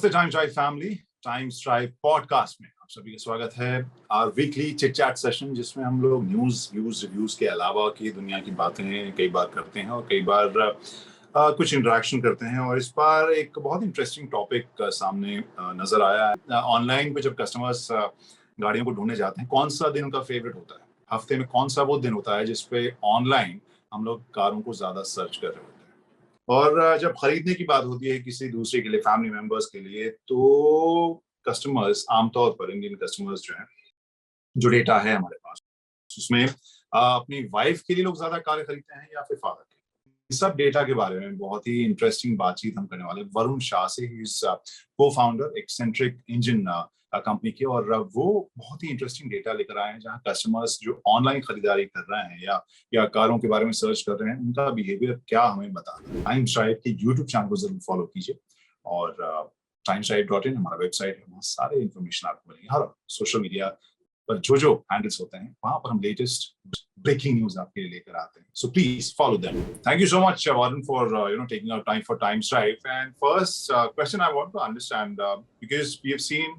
नमस्ते Times Drive family. Times Drive podcast में आप सभी का स्वागत है। Our weekly chit chat session जिसमें हम लोग न्यूज़ व्यूज रिव्यूज के अलावा की दुनिया की बातें कई बार करते हैं और कई बार कुछ इंटरेक्शन करते हैं। और इस बार एक बहुत इंटरेस्टिंग टॉपिक सामने नजर आया है। ऑनलाइन पे जब कस्टमर्स गाड़ियों को ढूंढने जाते हैं, कौन सा दिन उनका फेवरेट होता है? हफ्ते में कौन सा वो दिन होता है जिसपे ऑनलाइन हम लोग कारों को ज्यादा सर्च कर रहे होते हैं? और जब खरीदने की बात होती है किसी दूसरे के लिए, फैमिली मेंबर्स के लिए, तो कस्टमर्स आमतौर पर इंडियन कस्टमर्स जो हैं, जो डेटा है हमारे पास उसमें अपनी वाइफ के लिए लोग ज्यादा कारें खरीदते हैं या फिर फादर के लिए। इस सब डेटा के बारे में बहुत ही इंटरेस्टिंग बातचीत हम करने वाले वरुण शाह से। ही इज को फाउंडर एक्सेंट्रिक इंजन कंपनी की, और वो बहुत ही इंटरेस्टिंग डेटा लेकर आए हैं जहां कस्टमर्स जो ऑनलाइन खरीदारी कर रहे हैं या कारों के बारे में सर्च कर रहे हैं, उनका बिहेवियर क्या हमें बता रहा है। टाइम्स ड्राइव के यूट्यूब चैनल को जरूर फॉलो कीजिए और timesdrive.in हमारा वेबसाइट है, वहाँ सारे इन्फॉर्मेशन आपको मिलेंगे। हर सोशल मीडिया पर जो हैंडल्स होते हैं वहां पर हम लेटेस्ट ब्रेकिंग न्यूज आपके लिए लेकर आते हैं। So please follow them. Thank you so much, Varun, for taking out time for Times Drive. And first question I want to understand, because we have seen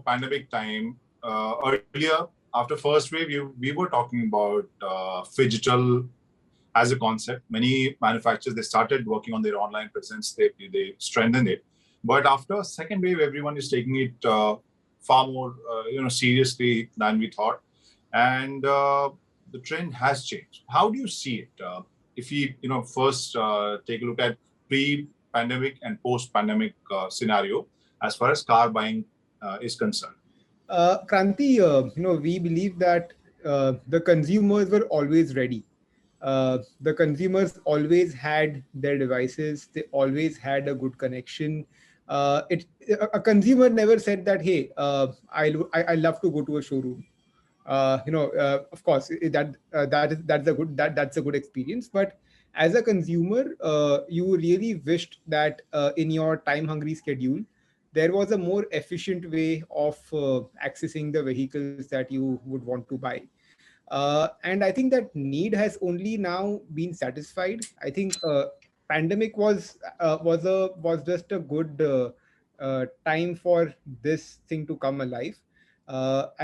pandemic time earlier, after first wave, we were talking about phygital as a concept. Many manufacturers, they started working on their online presence. They strengthened it. But after second wave, everyone is taking it far more seriously than we thought, and the trend has changed. How do you see it? If we first take a look at pre-pandemic and post-pandemic scenario as far as car buying is concerned. Kranti, we believe that the consumers were always ready. The consumers always had their devices. They always had a good connection. A consumer never said that, hey, I love to go to a showroom. Of course, that's a good experience. But as a consumer, you really wished that in your time-hungry schedule, there was a more efficient way of accessing the vehicles that you would want to buy. And I think that need has only now been satisfied. I think pandemic was just a good time for this thing to come alive.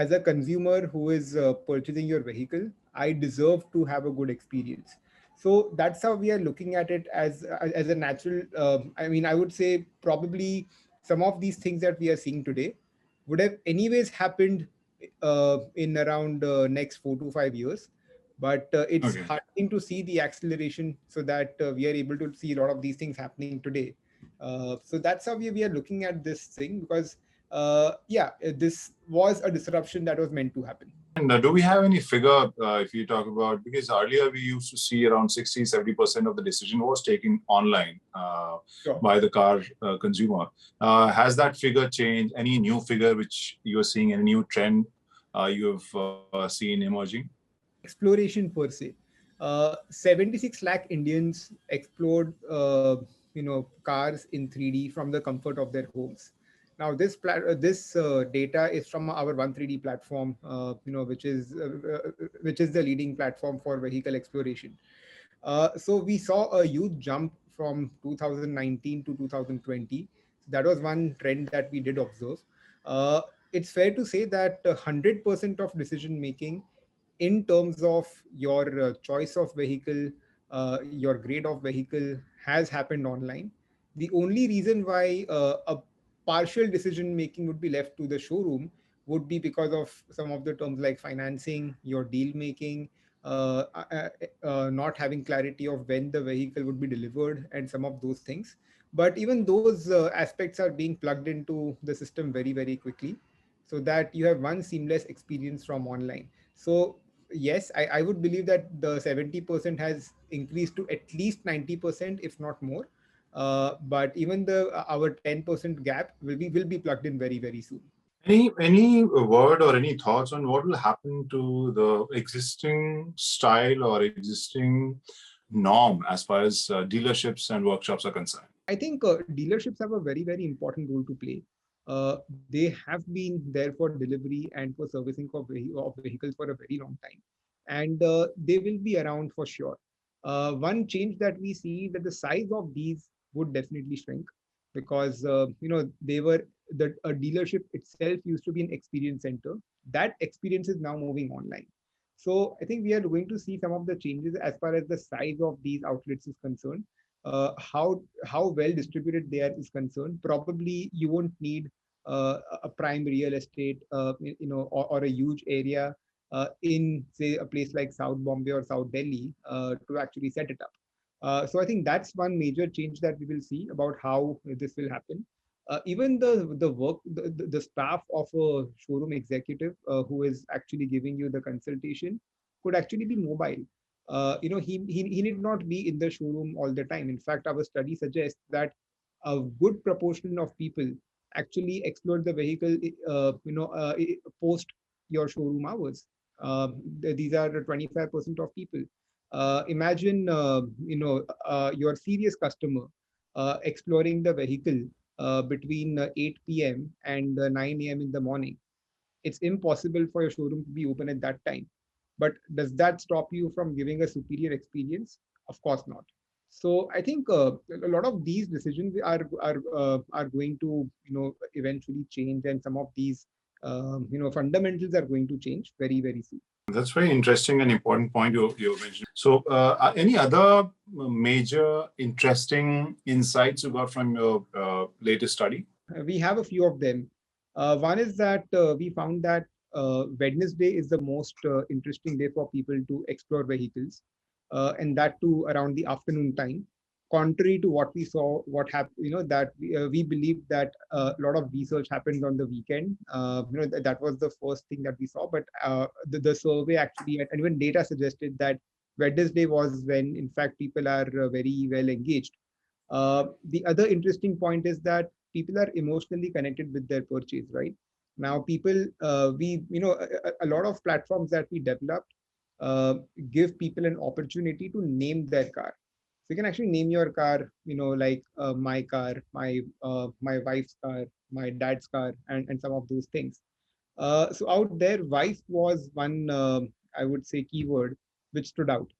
As a consumer who is purchasing your vehicle, I deserve to have a good experience. So that's how we are looking at it as a natural. I would say probably some of these things that we are seeing today would have anyways happened in around next 4 to 5 years. But it's heartening to see the acceleration so that we are able to see a lot of these things happening today. So that's how we are looking at this thing, because this was a disruption that was meant to happen. And do we have any figure if you talk about, because earlier we used to see around 60-70% of the decision was taken online Sure. by the car consumer. Has that figure changed? Any new figure which you are seeing, any new trend you have seen emerging? Exploration per se. 76 lakh Indians explored cars in 3D from the comfort of their homes. Now this data is from our 1-3D platform, which is the leading platform for vehicle exploration. So we saw a huge jump from 2019 to 2020. That was one trend that we did observe. It's fair to say that 100% of decision making in terms of your choice of vehicle, your grade of vehicle has happened online. The only reason why a partial decision making would be left to the showroom would be because of some of the terms like financing, your deal making, not having clarity of when the vehicle would be delivered, and some of those things. But even those aspects are being plugged into the system very, very quickly, so that you have one seamless experience from online. So yes, I would believe that the 70% has increased to at least 90%, if not more. But even our 10% gap will be plugged in very, very soon. Any word or any thoughts on what will happen to the existing style or existing norm as far as dealerships and workshops are concerned? I think dealerships have a very, very important role to play. They have been there for delivery and for servicing of vehicles for a very long time, and they will be around for sure. One change that we see is that the size of these would definitely shrink. because they were the a dealership itself used to be an experience center. That experience is now moving online. So I think we are going to see some of the changes as far as the size of these outlets is concerned. How well distributed they are is concerned. Probably you won't need a prime real estate, or a huge area in say a place like South Bombay or South Delhi to actually set it up. So I think that's one major change that we will see about how this will happen. Even the staff of a showroom executive who is actually giving you the consultation could actually be mobile. He need not be in the showroom all the time. In fact, our study suggests that a good proportion of people actually explore the vehicle, post your showroom hours. These are 25% of people. Imagine, your serious customer exploring the vehicle between 8 p.m. and 9 a.m. in the morning. It's impossible for your showroom to be open at that time. But does that stop you from giving a superior experience? Of course not. So I think a lot of these decisions are going to eventually change, and some of these fundamentals are going to change very very soon. That's very interesting and important point you mentioned. So, any other major interesting insights you got from your latest study? We have a few of them. One is that we found that Wednesday is the most interesting day for people to explore vehicles, and that too around the afternoon time. Contrary to what we saw, what happened, that we believe that a lot of research happens on the weekend. That was the first thing that we saw, but the survey actually, and even data suggested that Wednesday was when, in fact, people are very well engaged. The other interesting point is that people are emotionally connected with their purchase, right? Now, people, a lot of platforms that we developed give people an opportunity to name their car. So you can actually name your car, like my car, my wife's car, my dad's car, and some of those things. So out there, wife was one, I would say, keyword which stood out.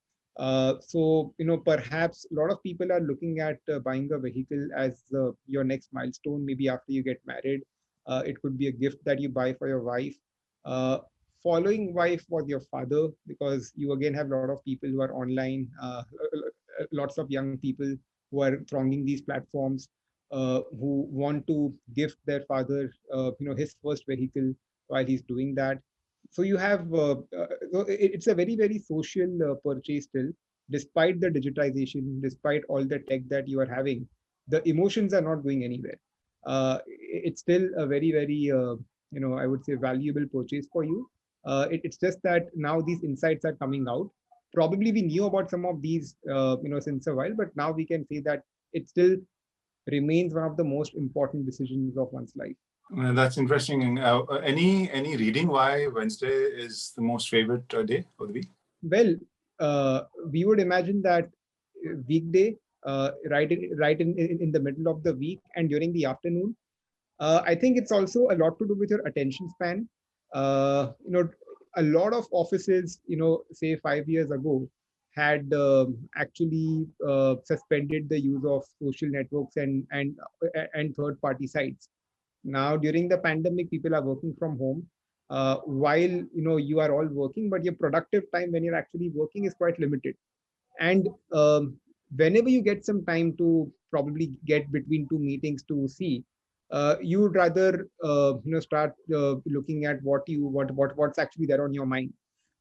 So, perhaps a lot of people are looking at buying a vehicle as your next milestone, maybe after you get married. It could be a gift that you buy for your wife. Uh, Following wife was your father, because you again have a lot of people who are online, lots of young people who are thronging these platforms, who want to gift their father, his first vehicle while he's doing that. So you have, it's a very, very social purchase still, despite the digitization, despite all the tech that you are having, the emotions are not going anywhere. It's still a very, very, I would say valuable purchase for you. It's just that now these insights are coming out. Probably we knew about some of these, since a while, but now we can say that it still remains one of the most important decisions of one's life. That's interesting. Any reading why Wednesday is the most favorite day of the week? Well, we would imagine that weekday, right in the middle of the week and during the afternoon. I think it's also a lot to do with your attention span. A lot of offices, say 5 years ago, had actually suspended the use of social networks and third-party sites. Now, during the pandemic, people are working from home. While you are all working, but your productive time when you're actually working is quite limited. And whenever you get some time to probably get between two meetings to see, you would rather start looking at what's actually there on your mind.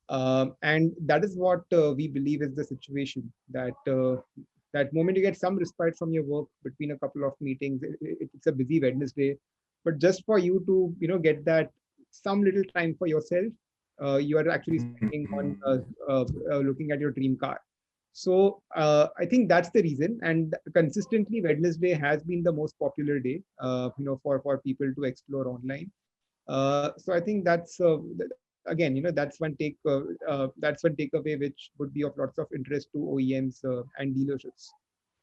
And that is what we believe is the situation, that moment you get some respite from your work between a couple of meetings, it's a busy Wednesday, but just for you to get that some little time for yourself, you are actually spending on looking at your dream car. So I think that's the reason, and consistently Wednesday has been the most popular day, for people to explore online. So I think that's again, that's one takeaway which would be of lots of interest to OEMs and dealerships.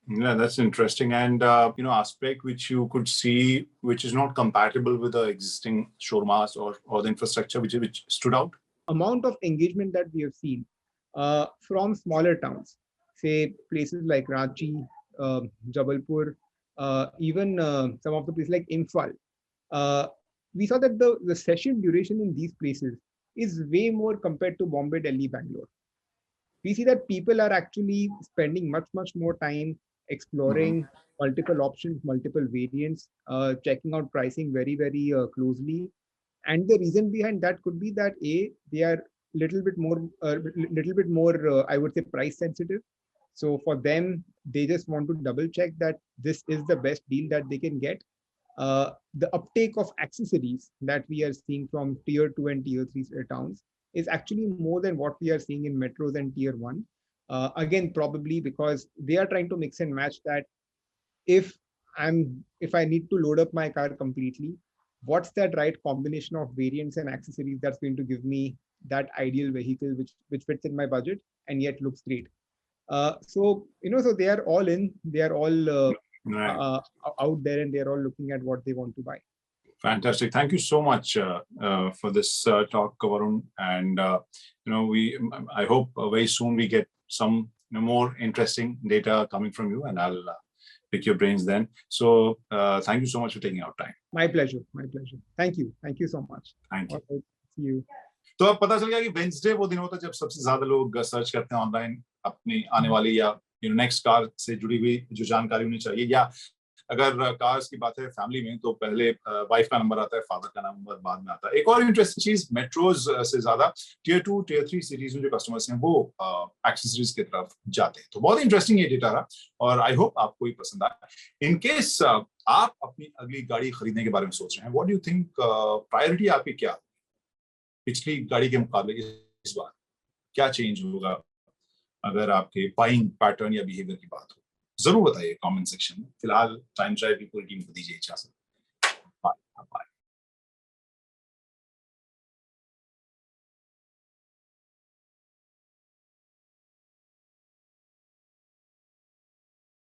Yeah, that's interesting. And aspect which you could see, which is not compatible with the existing showrooms or the infrastructure, which stood out. Amount of engagement that we have seen from smaller towns, say places like Ranchi, Jabalpur, even some of the places like Imphal, we saw that the session duration in these places is way more compared to Bombay, Delhi, Bangalore. We see that people are actually spending much more time Mhm. exploring multiple options, multiple variants, checking out pricing very closely. And the reason behind that could be that a they are little bit more I would say price sensitive. So for them, they just want to double check that this is the best deal that they can get. The uptake of accessories that we are seeing from tier 2 and tier 3 towns is actually more than what we are seeing in metros and tier 1. Again, probably because they are trying to mix and match that if if I need to load up my car completely, what's that right combination of variants and accessories that's going to give me that ideal vehicle which fits in my budget and yet looks great. So so they are all in, they are all Right. out there, and they're all looking at what they want to buy. Fantastic. Thank you so much for this talk, Varun. And I hope very soon we get some more interesting data coming from you, and I'll pick your brains then. So thank you so much for taking our time. My pleasure. My pleasure. Thank you so much. Thank you. All right. See you. तो अब पता चल गया कि Wednesday वो दिन होता है जब सबसे ज्यादा लोग सर्च करते हैं ऑनलाइन अपनी आने वाली या नेक्स्ट कार से जुड़ी हुई जो जानकारी उन्हें चाहिए, या अगर कार्स की बात है फैमिली में तो पहले वाइफ का नंबर आता है, फादर का नंबर बाद में आता है. एक और इंटरेस्टिंग चीज, मेट्रोज से ज्यादा टियर 2 टियर 3 सिटीज में जो कस्टमर्स हैं वो एक्सेसरीज की तरफ जाते हैं. तो बहुत इंटरेस्टिंग ये डेटा रहा और आई होप आपको ये पसंद आया. इन केस आप अपनी अगली गाड़ी खरीदने के बारे में सोच रहे हैं, what do you think priority आपकी क्या पिछली गाड़ी के मुकाबले इस बार क्या चेंज होगा अगर आपके बाइंग पैटर्न या बिहेवियर की बात हो? जरूर बताइए कमेंट सेक्शन में. फिलहाल टाइम ट्रायल की पूरी टीम को दीजिए इजाजत.